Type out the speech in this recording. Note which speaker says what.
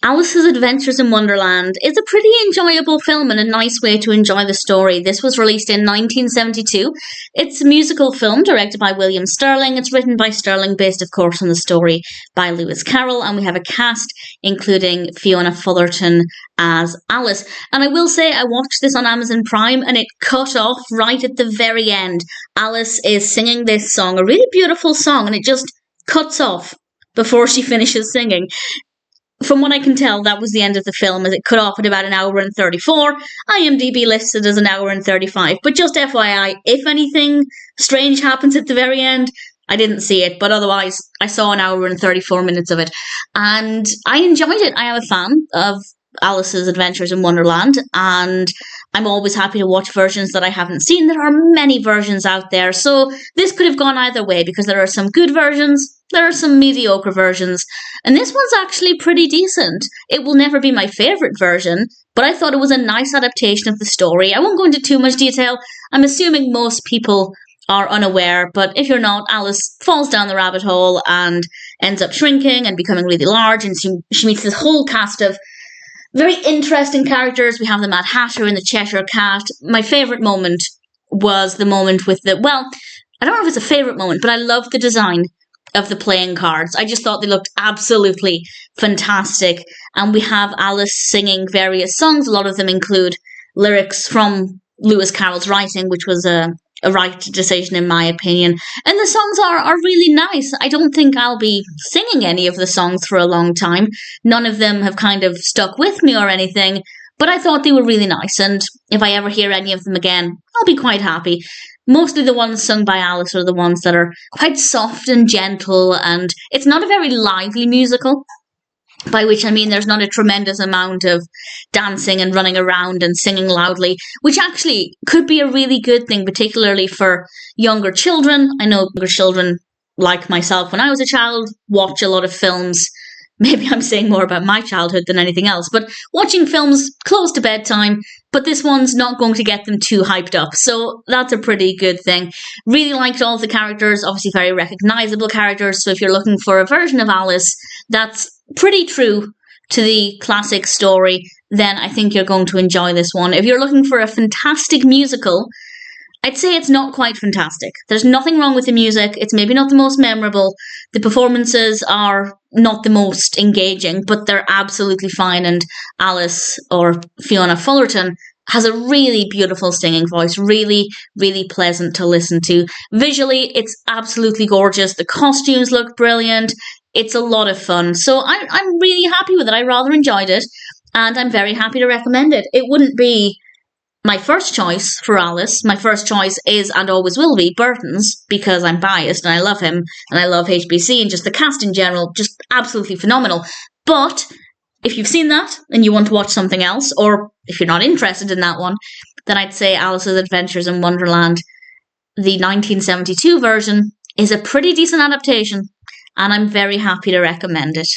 Speaker 1: Alice's Adventures in Wonderland is a pretty enjoyable film and a nice way to enjoy the story. This was released in 1972. It's a musical film directed by William Sterling. It's written by Sterling, based, of course, on the story by Lewis Carroll, and we have a cast including Fiona Fullerton as Alice. And I will say, I watched this on Amazon Prime and it cut off right at the very end. Alice is singing this song, a really beautiful song, and it just cuts off before she finishes singing. From what I can tell, that was the end of the film, as it cut off at about 1 hour and 34. IMDb listed as 1 hour and 35. But just FYI, if anything strange happens at the very end, I didn't see it. But otherwise, I saw 1 hour and 34 minutes of it. And I enjoyed it. I am a fan of Alice's Adventures in Wonderland, and I'm always happy to watch versions that I haven't seen. There are many versions out there, so this could have gone either way, because there are some good versions, there are some mediocre versions, and this one's actually pretty decent. It will never be my favourite version, but I thought it was a nice adaptation of the story. I won't go into too much detail. I'm assuming most people are unaware, but if you're not, Alice falls down the rabbit hole and ends up shrinking and becoming really large, and she meets this whole cast of very interesting characters. We have the Mad Hatter and the Cheshire Cat. My favourite moment was the moment with the, well, I don't know if it's a favourite moment, but I love the design of the playing cards. I just thought they looked absolutely fantastic. And we have Alice singing various songs. A lot of them include lyrics from Lewis Carroll's writing, which was a right decision in my opinion. And the songs are really nice. I don't think I'll be singing any of the songs for a long time. None of them have kind of stuck with me or anything, but I thought they were really nice, and if I ever hear any of them again, I'll be quite happy. Mostly the ones sung by Alice are the ones that are quite soft and gentle, and it's not a very lively musical, by which I mean there's not a tremendous amount of dancing and running around and singing loudly, which actually could be a really good thing, particularly for younger children. I know younger children, like myself when I was a child, watch a lot of films. Maybe I'm saying more about my childhood than anything else, but watching films close to bedtime, but this one's not going to get them too hyped up, so that's a pretty good thing. Really liked all the characters, obviously very recognisable characters, so if you're looking for a version of Alice that's pretty true to the classic story, then I think you're going to enjoy this one. If you're looking for a fantastic musical, I'd say it's not quite fantastic. There's nothing wrong with the music. It's maybe not the most memorable. The performances are not the most engaging, but they're absolutely fine. And Alice, or Fiona Fullerton, has a really beautiful singing voice. Really, really pleasant to listen to. Visually, it's absolutely gorgeous. The costumes look brilliant. It's a lot of fun. So I'm really happy with it. I rather enjoyed it, and I'm very happy to recommend it. It wouldn't be my first choice for Alice. My first choice is, and always will be, Burton's, because I'm biased and I love him and I love HBC, and just the cast in general, just absolutely phenomenal. But if you've seen that and you want to watch something else, or if you're not interested in that one, then I'd say Alice's Adventures in Wonderland, the 1972 version, is a pretty decent adaptation, and I'm very happy to recommend it.